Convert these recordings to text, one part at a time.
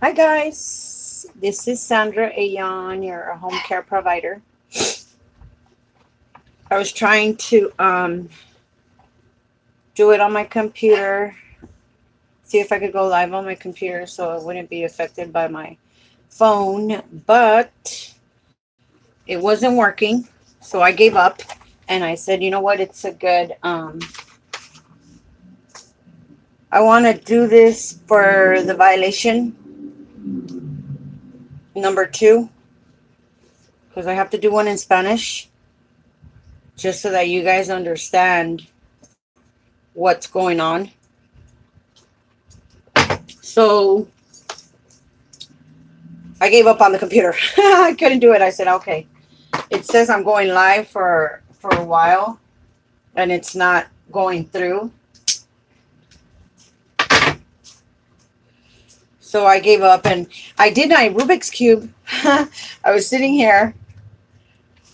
Hi guys, this is Sandra Ayon, your home care provider. I was trying to do it on my computer, see if I could go live on my computer so it wouldn't be affected by my phone, but it wasn't working. So I gave up and I said, you know what, it's a good I want to do this for the violation number 2 because I have to do one in Spanish just so that you guys understand what's going on. So I gave up on the computer. I couldn't do it. I said, okay. It says I'm going live for a while, and it's not going through. So I gave up, and I did my Rubik's cube. I was sitting here.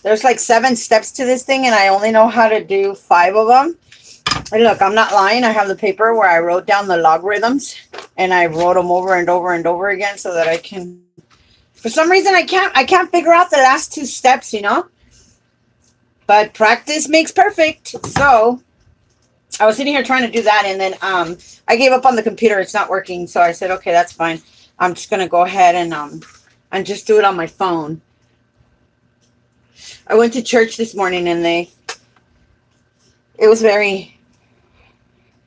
There's like 7 steps to this thing, and I only know how to do 5 of them. And look, I'm not lying. I have the paper where I wrote down the logarithms, and I wrote them over and over and over again so that I can. For some reason, I can't figure out the last 2 steps, But practice makes perfect. So I was sitting here trying to do that, and then I gave up on the computer. It's not working, so I said, okay, that's fine. I'm just gonna go ahead and just do it on my phone. I went to church this morning, and it was very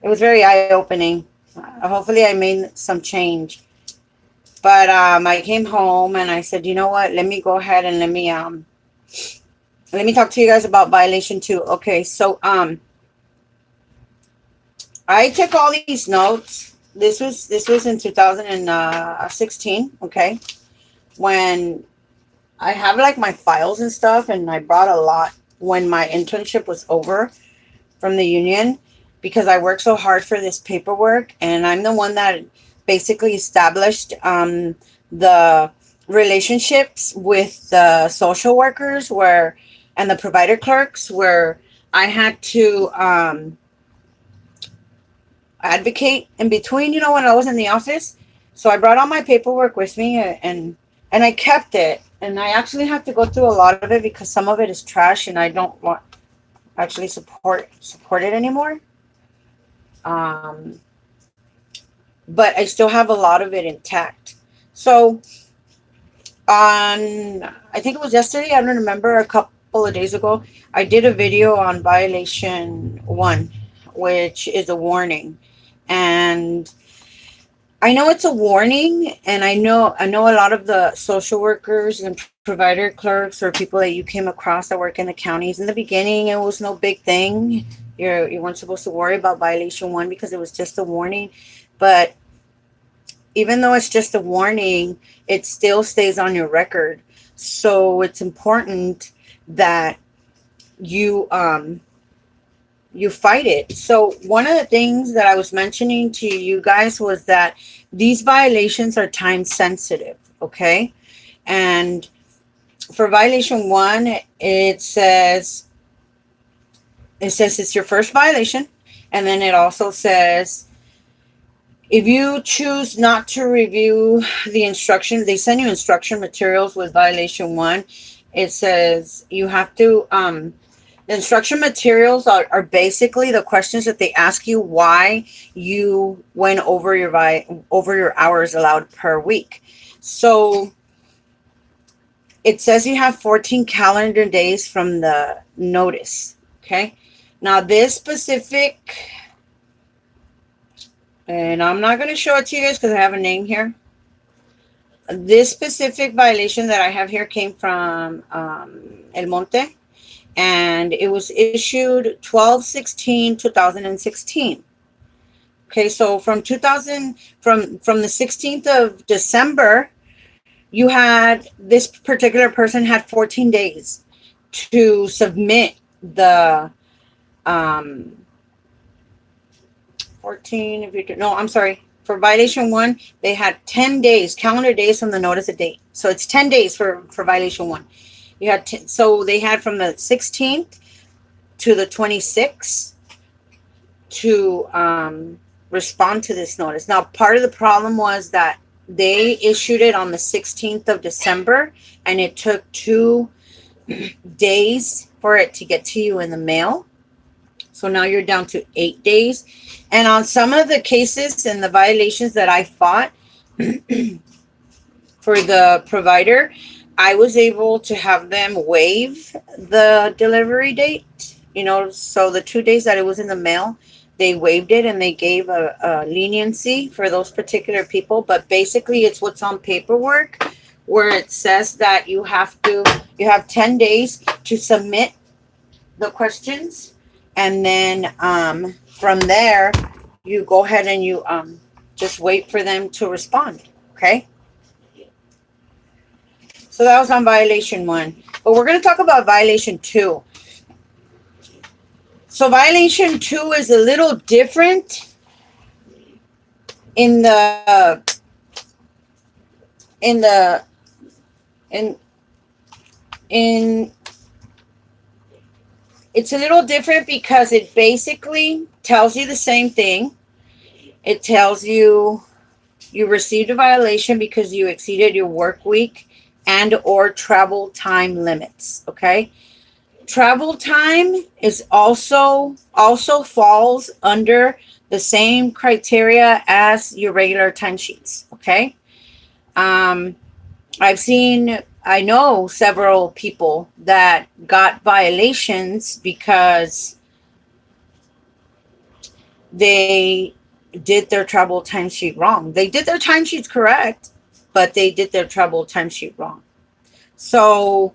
eye opening. Hopefully, I made some change. But I came home and I said, you know what? Let me go ahead and let me talk to you guys about violation 2. Okay, so I took all these notes. This was in 2016. Okay, when I have like my files and stuff, and I brought a lot when my internship was over from the union because I worked so hard for this paperwork, and I'm the one that basically established the relationships with the social workers and the provider clerks where I had to advocate in between, when I was in the office. So I brought all my paperwork with me, and I kept it. And I actually have to go through a lot of it because some of it is trash and I don't want actually support it anymore. Um, but I still have a lot of it intact. So on, I think it was yesterday, I don't remember, a couple of days ago, I did a video on violation 1, which is a warning. And I know it's a warning, and I know a lot of the social workers and provider clerks or people that you came across that work in the counties. In the beginning, it was no big thing. You weren't supposed to worry about violation 1 because it was just a warning. But even though it's just a warning, it still stays on your record. So it's important that you you fight it. So one of the things that I was mentioning to you guys was that these violations are time sensitive, okay? And for violation 1, it says it's your first violation, and then it also says if you choose not to review the instruction, they send you instruction materials with violation 1. It says you have to the instruction materials are basically the questions that they ask you why you went over your hours allowed per week. So it says you have 14 calendar days from the notice. Okay. Now this specific, and I'm not going to show it to you guys because I have a name here. This specific violation that I have here came from El Monte, and it was issued 12/16/2016. Okay, so from the 16th of December, you had this particular person had 14 days to submit the 14, if you do, no, I'm sorry. For violation 1, they had 10 days, calendar days from the notice of date. So it's 10 days for violation 1. You had so they had from the 16th to the 26th to respond to this notice. Now, part of the problem was that they issued it on the 16th of December, and it took 2 days for it to get to you in the mail. So now you're down to 8 days. And on some of the cases and the violations that I fought for the provider, I was able to have them waive the delivery date. So the 2 days that it was in the mail, they waived it, and they gave a leniency for those particular people. But basically, it's what's on paperwork, where it says that you have 10 days to submit the questions, and then from there you go ahead and you just wait for them to respond. Okay, so that was on violation 1, but we're going to talk about violation 2. So violation 2 is a little different in the in it's a little different because it basically tells you the same thing. It tells you received a violation because you exceeded your work week and or travel time limits. Okay, travel time is also falls under the same criteria as your regular timesheets. Okay, I know several people that got violations because they did their travel timesheet wrong. They did their timesheets correct, but they did their travel timesheet wrong. So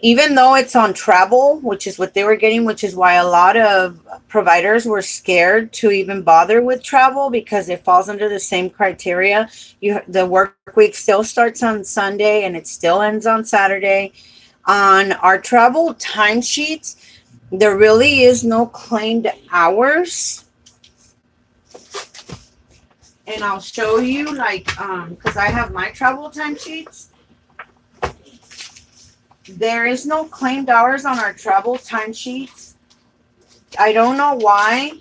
even though it's on travel, which is what they were getting, which is why a lot of providers were scared to even bother with travel, because it falls under the same criteria. The work week still starts on Sunday and it still ends on Saturday. On our travel timesheets, there really is no claimed hours. And I'll show you, because I have my travel timesheets. There is no claimed hours on our travel timesheets. I don't know why.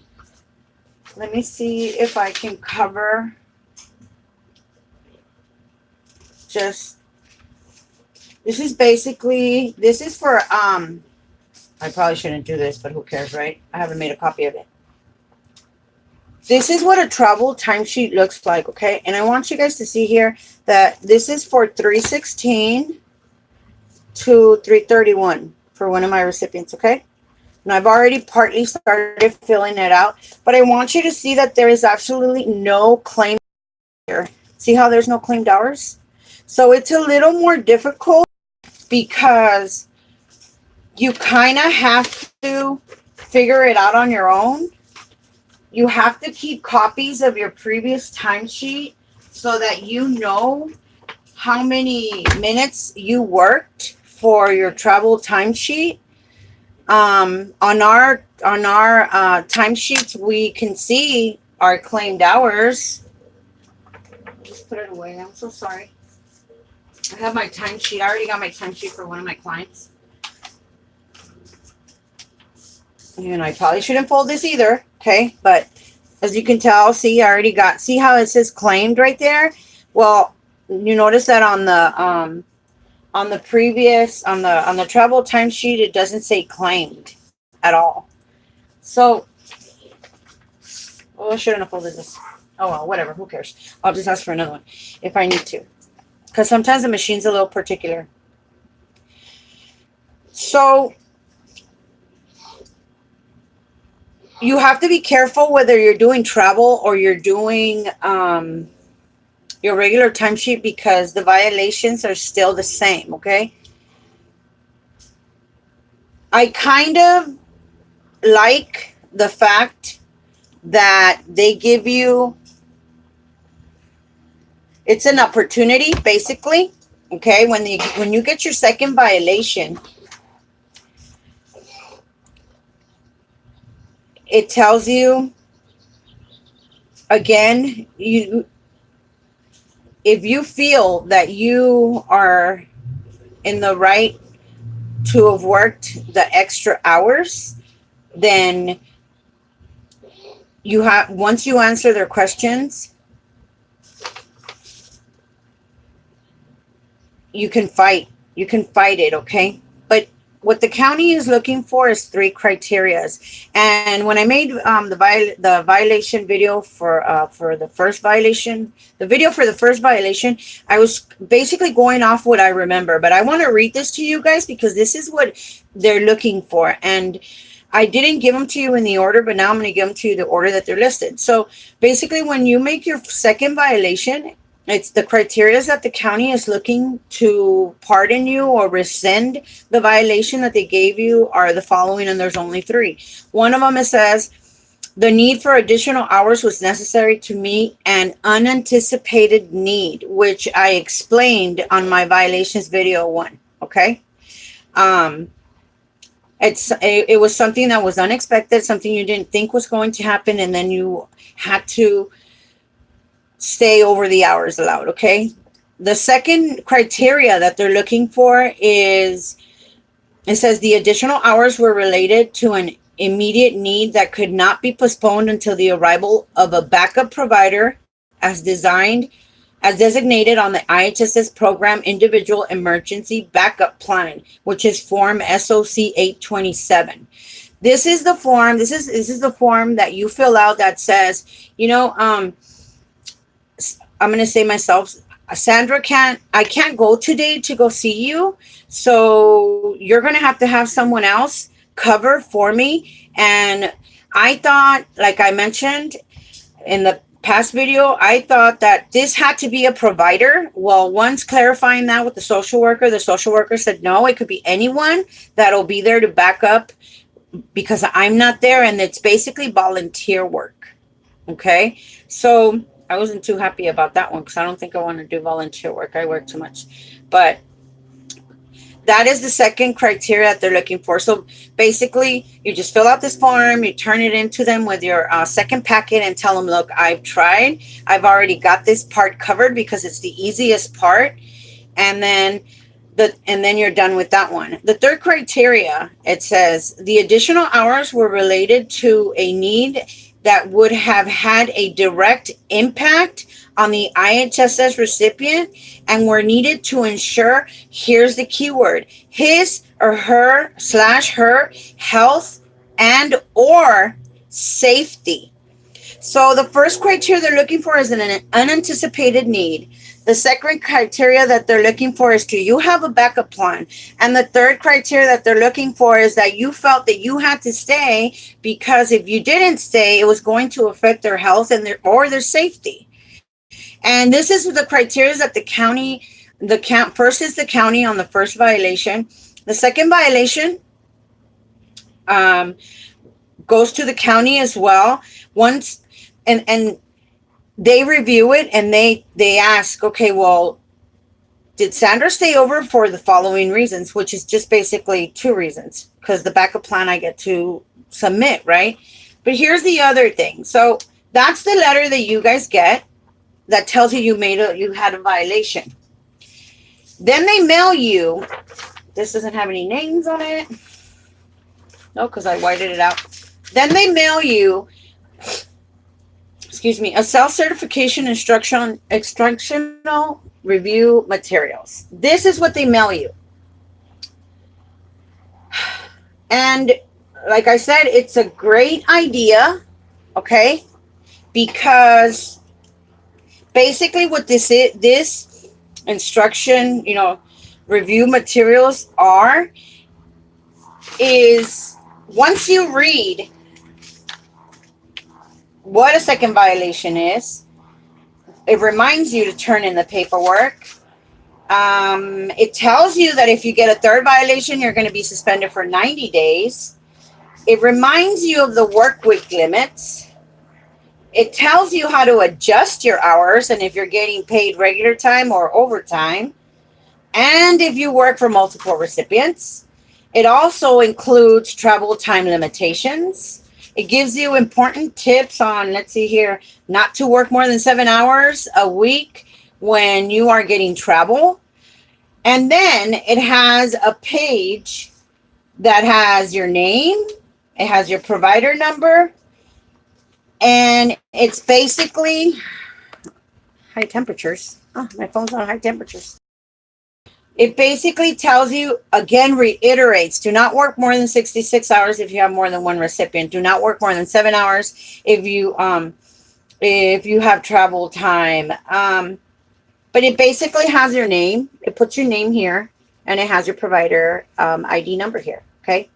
Let me see if I can cover this is for, I probably shouldn't do this, but who cares, right? I haven't made a copy of it. This is what a travel timesheet looks like, okay? And I want you guys to see here that this is for 3/16 to 3/31 for one of my recipients, okay? And I've already partly started filling it out, but I want you to see that there is absolutely no claim here. See how there's no claimed hours? So it's a little more difficult because you kind of have to figure it out on your own. You have to keep copies of your previous timesheet so that you know how many minutes you worked for your travel timesheet. On our timesheets, we can see our claimed hours. Just put it away. I'm so sorry. I have my timesheet. I already got my timesheet for one of my clients. And I probably shouldn't fold this either. Okay, but as you can tell, see how it says claimed right there? Well, you notice that on the travel timesheet, it doesn't say claimed at all. So, I shouldn't have folded this. Oh well, whatever, who cares? I'll just ask for another one if I need to, because sometimes the machine's a little particular. So you have to be careful whether you're doing travel or you're doing your regular timesheet, because the violations are still the same, okay? I kind of like the fact that they give you, it's an opportunity, basically, okay? When you get your second violation, it tells you, again, if you feel that you are in the right to have worked the extra hours, then you have, once you answer their questions, you can fight. You can fight it, okay? But what the county is looking for is three criterias. And when I made the violation video for the first violation, the video for the first violation, I was basically going off what I remember. But I want to read this to you guys because this is what they're looking for. And I didn't give them to you in the order, but now I'm going to give them to you the order that they're listed. So basically, when you make your second violation, it's the criteria that the county is looking to pardon you or rescind the violation that they gave you are the following, and there's only three. One of them, it says, the need for additional hours was necessary to meet an unanticipated need, which I explained on my violations video one, okay? It was something that was unexpected, something you didn't think was going to happen, and then you had to stay over the hours allowed, okay? The second criteria that they're looking for is, it says the additional hours were related to an immediate need that could not be postponed until the arrival of a backup provider as designated on the IHSS program individual emergency backup plan, which is form SOC 827. This is the form, this is the form that you fill out that says, you know, I'm going to say myself, Sandra I can't go today to go see you. So you're going to have someone else cover for me. And I thought, like I mentioned in the past video, I thought that this had to be a provider. Well, once clarifying that with the social worker said, no, it could be anyone that'll be there to back up because I'm not there. And it's basically volunteer work. Okay. So I wasn't too happy about that one because I don't think I want to do volunteer work. I work too much. But that is the second criteria that they're looking for. So basically, you just fill out this form, you turn it into them with your second packet and tell them, look, I've tried. I've already got this part covered because it's the easiest part. And then you're done with that one. The third criteria, it says the additional hours were related to a need that would have had a direct impact on the IHSS recipient and were needed to ensure, here's the keyword, his or her / her health and or safety. So the first criteria they're looking for is an unanticipated need. The second criteria that they're looking for is, do you have a backup plan? And the third criteria that they're looking for is that you felt that you had to stay because if you didn't stay, it was going to affect their health and their safety. And this is the criteria that first is the county on the first violation. The second violation goes to the county as well. Once and they review it and they ask, okay, well, did Sandra stay over for the following reasons, which is just basically two reasons, because the backup plan I get to submit, right? But here's the other thing. So that's the letter that you guys get that tells you you had a violation. Then they mail you, this doesn't have any names on it. No, because I whited it out. Then they mail you, a self-certification instructional review materials. This is what they mail you. And like I said, it's a great idea, okay? Because basically what this instruction, review materials is once you read what a second violation is, it reminds you to turn in the paperwork. It tells you that if you get a third violation, you're going to be suspended for 90 days. It reminds you of the work week limits. It tells you how to adjust your hours and if you're getting paid regular time or overtime. And if you work for multiple recipients. It also includes travel time limitations. It gives you important tips on, let's see here, not to work more than 7 hours a week when you are getting travel. And then it has a page that has your name. It has your provider number. And it's basically high temperatures. Oh, my phone's on high temperatures. It basically tells you, again, reiterates, do not work more than 66 hours if you have more than one recipient. Do not work more than 7 hours if you have travel time. But it basically has your name. It puts your name here, and it has your provider ID number here. Okay.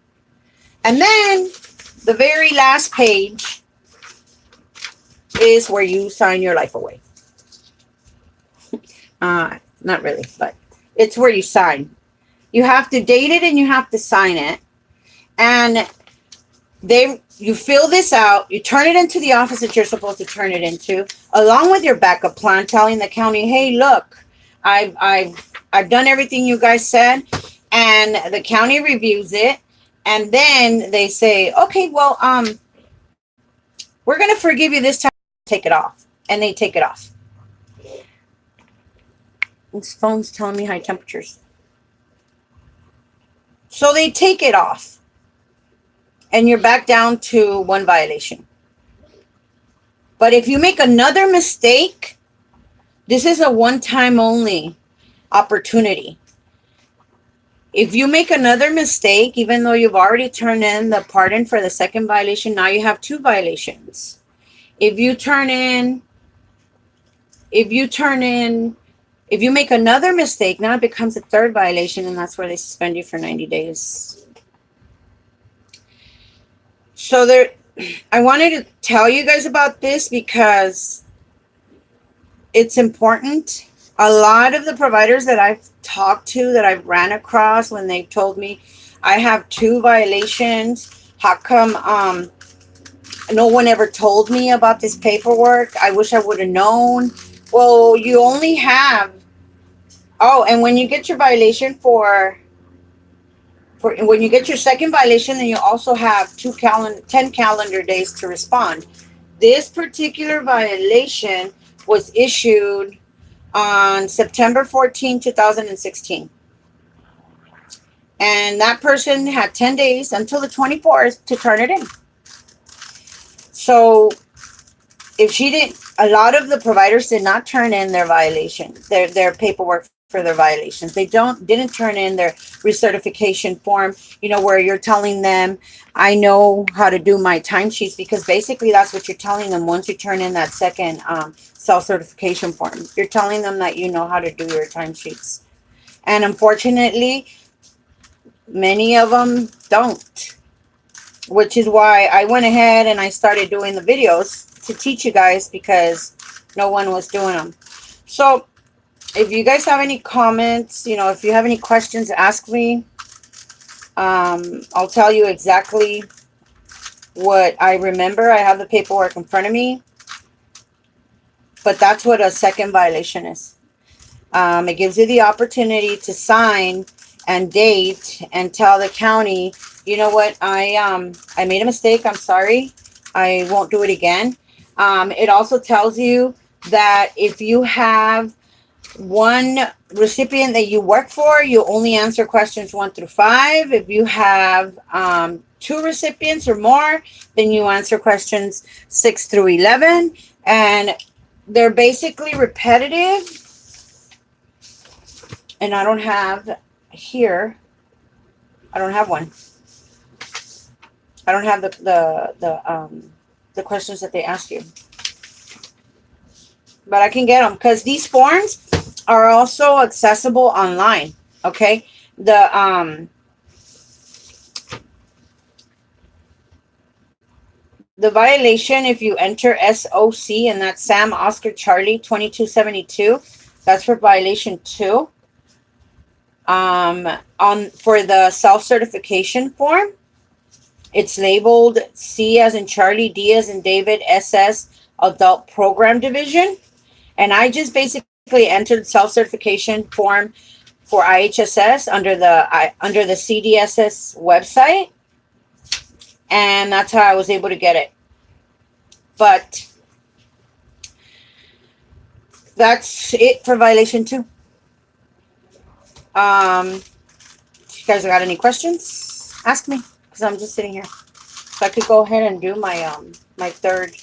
And then the very last page is where you sign your life away. Not really, but it's where you sign. You have to date it and you have to sign it. And you fill this out, you turn it into the office that you're supposed to turn it into, along with your backup plan, telling the county, hey, look, I've done everything you guys said, and the county reviews it, and then they say, okay, well, we're gonna forgive you this time, take it off. And they take it off. This phone's telling me high temperatures. So they take it off. And you're back down to one violation. But if you make another mistake, this is a one-time only opportunity. If you make another mistake, even though you've already turned in the pardon for the second violation, now you have 2 violations. If you make another mistake, now it becomes a 3rd violation, and that's where they suspend you for 90 days. So I wanted to tell you guys about this because it's important. A lot of the providers that I've talked to, that I've ran across, when they've told me I have 2 violations, how come no one ever told me about this paperwork? I wish I would have known. Well, you only have, and when you get your violation when you get your second violation, then you also have 10 calendar days to respond. This particular violation was issued on September 14, 2016. And that person had 10 days until the 24th to turn it in. So if she didn't, a lot of the providers did not turn in their violation, their paperwork for their violations. They didn't turn in their recertification form, where you're telling them, I know how to do my timesheets, because basically that's what you're telling them once you turn in that second self-certification form. You're telling them that you know how to do your timesheets. And unfortunately, many of them don't, which is why I went ahead and I started doing the videos to teach you guys, because no one was doing them. So if you guys have any comments, if you have any questions, ask me. I'll tell you exactly what I remember. I have the paperwork in front of me. But that's what a second violation is. It gives you the opportunity to sign and date and tell the county, you know what, I made a mistake. I'm sorry. I won't do it again. It also tells you that if you have one recipient that you work for, you only answer questions 1 through 5. If you have 2 recipients or more, then you answer questions 6 through 11. And they're basically repetitive. And I don't have here. I don't have one. I don't have the questions that they ask you. But I can get them, because these forms are also accessible online. Okay, the violation, if you enter SOC, and that's Sam Oscar Charlie 2272, that's for violation 2. For the self-certification form, it's labeled C as in Charlie, D as in David, SS, Adult Program Division. And I just basically entered self-certification form for IHSS under the CDSS website. And that's how I was able to get it. But that's it for violation 2. If you guys got any questions, ask me, because I'm just sitting here. So I could go ahead and do my my third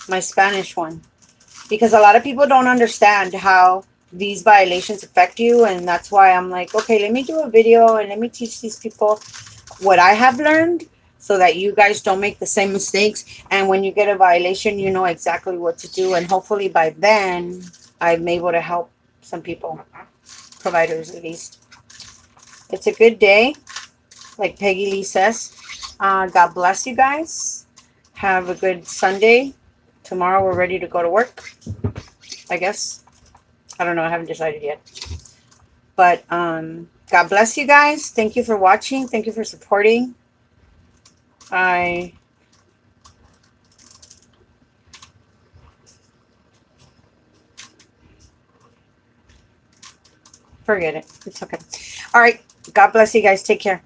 my Spanish one, because a lot of people don't understand how these violations affect you, and that's why I'm like, okay, let me do a video and let me teach these people what I have learned so that you guys don't make the same mistakes. And when you get a violation, you know exactly what to do. And hopefully by then, I'm able to help some people, providers at least. It's a good day, like Peggy Lee says. God bless you guys. Have a good Sunday. Tomorrow we're ready to go to work, I guess. I don't know. I haven't decided yet. But God bless you guys. Thank you for watching. Thank you for supporting. I forget it. It's okay. All right. God bless you guys. Take care.